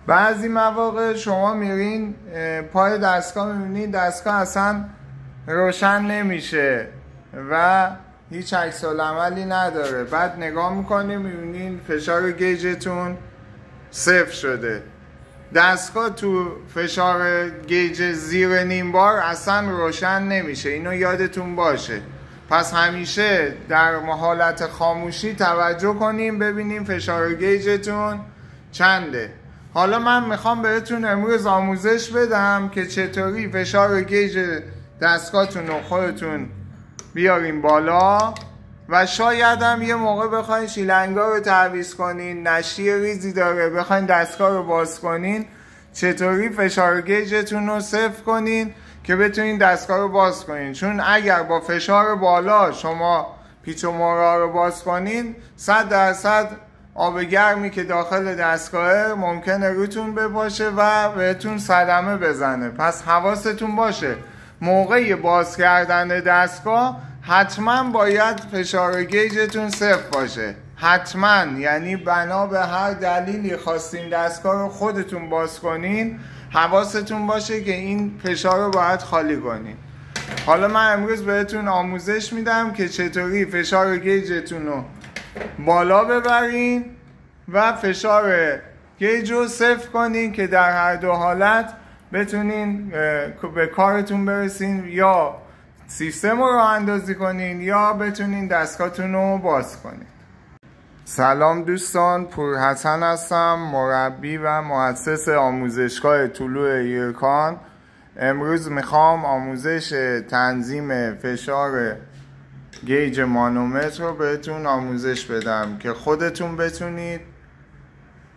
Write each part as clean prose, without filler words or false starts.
بعضی مواقع شما میرین پای دستگاه میبینید دستگاه اصلا روشن نمیشه و هیچ عکس العملی نداره. بعد نگاه میکنیم میبینید فشار گیجتون صفر شده. دستگاه تو فشار گیج زیر نیم بار اصلا روشن نمیشه، اینو یادتون باشه. پس همیشه در حالت خاموشی توجه کنیم ببینیم فشار گیجتون چنده. حالا من میخوام بهتون امروز آموزش بدم که چطوری فشار گیج دستگاهتون رو خودتون بیاریم بالا و شاید هم یه موقع بخواین شیلنگا رو تعویض کنین، نشتی ریزی داره بخواین دستگاه رو باز کنین، چطوری فشار گیجتون رو صفر کنین که بتونین دستگاه رو باز کنین. چون اگر با فشار بالا شما پیچ و مورا رو باز کنین 100% آب گرمی که داخل دستگاه ممکنه روتون بپاشه و بهتون صدمه بزنه. پس حواستون باشه موقع باز کردن دستگاه حتما باید فشار گیجتون صفر باشه، حتما. یعنی بنا به هر دلیلی خواستین دستگاه رو خودتون باز کنین حواستون باشه که این فشار رو باید خالی کنین. حالا من امروز بهتون آموزش میدم که چطوری فشار گیجتون رو بالا ببرین و فشار گیج رو صفر کنین که در هر دو حالت بتونین به کارتون برسین، یا سیستم رو راه اندازی کنین یا بتونین دستگاهتون رو باز کنین. سلام دوستان، پورحسن هستم، مربی و مؤسس آموزشگاه طلوع ایرکان. امروز میخوام آموزش تنظیم فشار گیج مانومتر رو بهتون آموزش بدم که خودتون بتونید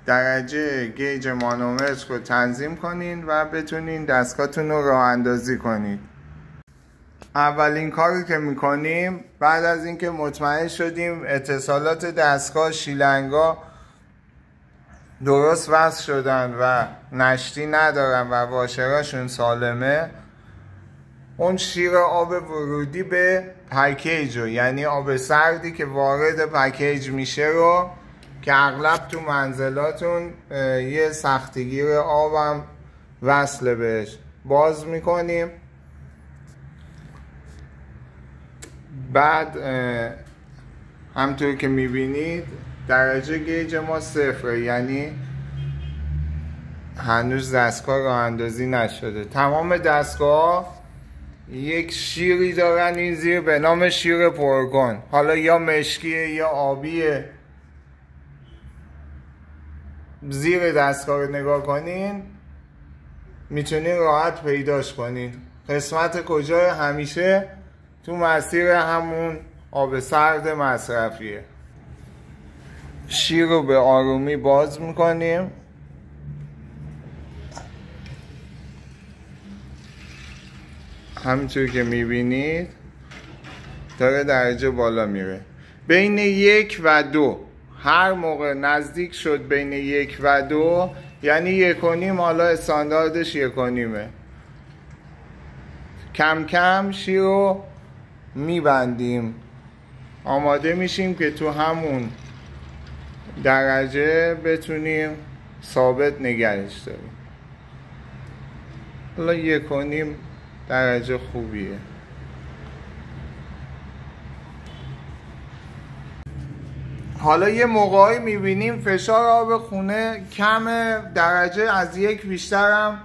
درجه گیج مانومتر رو تنظیم کنین و بتونین دستگاهتون رو راه اندازی کنید. اولین کاری که میکنیم بعد از اینکه مطمئن شدیم اتصالات دستگاه شیلنگا درست وصل شدن و نشتی ندارن و واشراشون سالمه، اون شیر آب ورودی به پکیج رو، یعنی آب سردی که وارد پکیج میشه رو، که اغلب تو منزلاتون یه سختگیر آبم وصله بهش، باز میکنیم. بعد همطور که میبینید درجه گیج ما صفره، یعنی هنوز دستگاه راه اندازی نشده. تمام دستگاه یک شیری دارن این زیر به نام شیر پرگون، حالا یا مشکیه یا آبیه. زیر دستگاه رو نگاه کنین میتونین راحت پیداش کنین. قسمت کجای؟ همیشه تو مسیر همون آب سرد مصرفیه. شیر رو به آرومی باز میکنیم. همینطور که میبینید داره درجه بالا میره. بین 1 و 2 هر موقع نزدیک شد بین 1 و 2 یعنی 1.5، حالا استانداردش 1.5، کم کم شیر رو میبندیم، آماده میشیم که تو همون درجه بتونیم ثابت نگهش داریم. حالا 1.5 درجه خوبیه. حالا یه موقعی میبینیم فشار آب خونه کمه، درجه از 1 بیشتر هم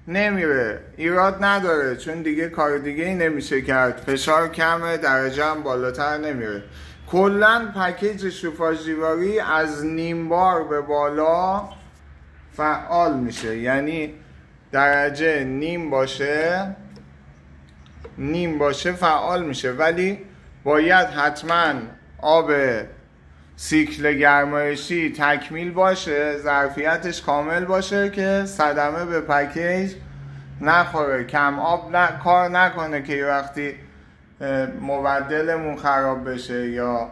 نمیره، ایراد نداره چون دیگه کار دیگه ای نمیشه کرد، فشار کمه درجه هم بالاتر نمیره. کلن پکیج شوفاژ دیواری از نیم بار به بالا فعال میشه، یعنی درجه نیم باشه فعال میشه، ولی باید حتما آب سیکل گرمایشی تکمیل باشه، ظرفیتش کامل باشه که صدمه به پکیج نخوره، کم آب کار نکنه که وقتی مبدلمون خراب بشه یا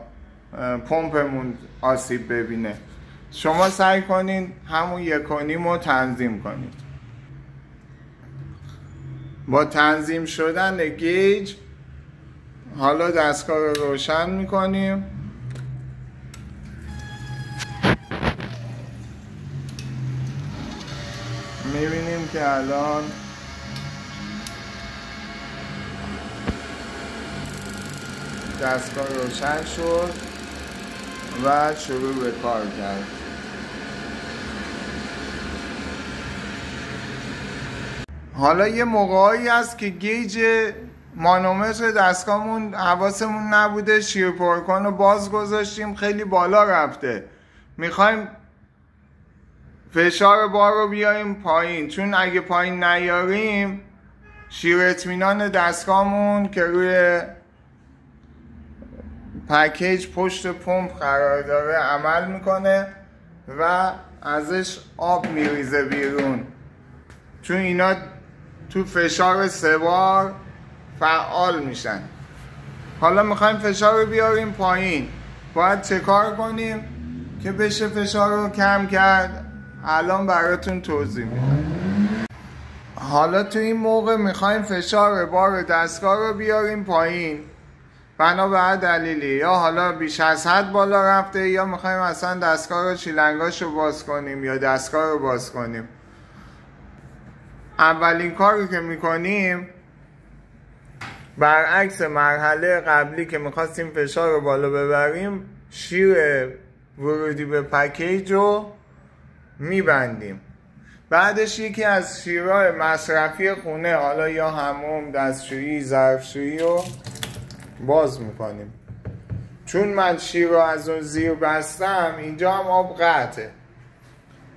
پمپمون آسیب ببینه. شما سعی کنین همون 1.5 رو تنظیم کنید. با تنظیم شدن گیج حالا دستگاه رو روشن میکنیم. میبینیم که الان دستگاه روشن شد و شروع به کار کرد. حالا یه موقعی هست که گیج مانومتر دستگاهمون حواسمون نبوده، شیر پرکن رو باز گذاشتیم خیلی بالا رفته، میخوایم فشار بار رو بیاریم پایین، چون اگه پایین نیاریم شیر اطمینان دستگاهمون که روی پکیج پشت پمپ قرار داره عمل میکنه و ازش آب میریزه بیرون، چون اینا تو فشار 3 بار فعال میشن. حالا میخوایم فشار رو بیاریم پایین، باید چه کار کنیم که بشه فشار رو کم کرد؟ الان براتون توضیح میدم. حالا تو این موقع میخوایم فشار بار دستگاه رو بیاریم پایین بنا به هر دلیلی، یا حالا بیش از حد بالا رفته یا میخوایم اصلا دستگاه رو شیلنگاش رو باز کنیم یا دستگاه رو باز کنیم. اولین کاری که میکنیم برعکس مرحله قبلی که میخواستیم فشار رو بالا ببریم، شیر ورودی به پکیج رو میبندیم. بعدش یکی از شیرهای مصرفی خونه، حالا یا حموم، دستشویی، ظرفشویی رو باز میکنیم. چون من شیر رو از اون زیر بستم، اینجا هم آب قطعه.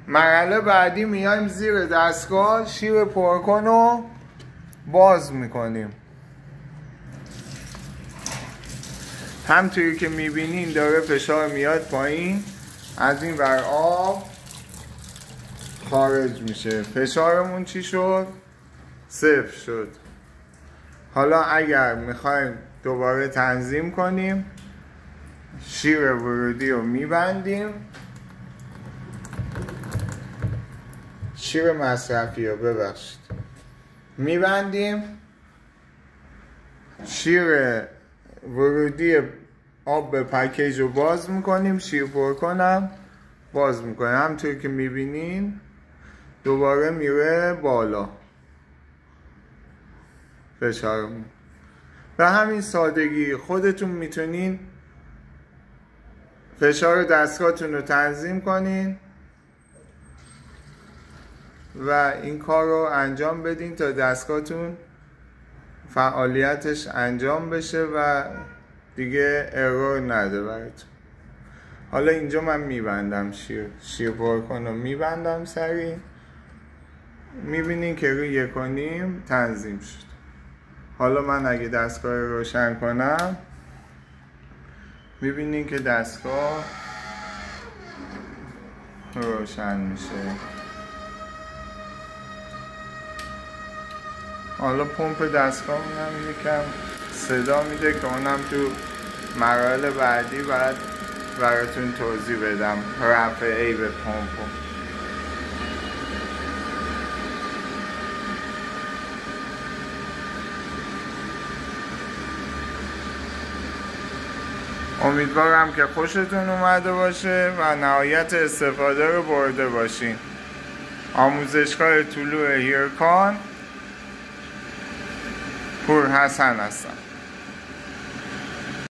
مرحله بعدی میایم زیر دستگاه، شیر پرکن رو باز میکنیم. همطوری که میبینین داره فشار میاد پایین، از این ور آب خارج میشه. فشارمون چی شد؟ 0 شد. حالا اگر میخوایم دوباره تنظیم کنیم، شیر ورودی رو میبندیم، شیر مصرفی رو ببخشید میبندیم، شیر ورودی آب به پکیج رو باز میکنیم، شیر پرکنم باز میکنیم. همطور که میبینین دوباره میره بالا فشارمون. به همین سادگی خودتون میتونین فشار دستگاهتون رو تنظیم کنین و این کار رو انجام بدین تا دستگاهتون فعالیتش انجام بشه و دیگه ارور نده براتون. حالا اینجا من میبندم، شیر پرکن رو میبندم سریع. میبینین که روی 1.5 تنظیم شد. حالا من اگه دستگاه رو روشن کنم، میبینین که دستگاه روشن میشه. حالا پمپ دستگاه هم یکم صدا میده که اونم تو مراحل بعدی باید براتون توضیح بدم، رفع عیب پمپ. امیدوارم که خوشتون اومده باشه و نهایت استفاده رو برده باشین. آموزشگاه طلوع هیرکان پور حسن هستم.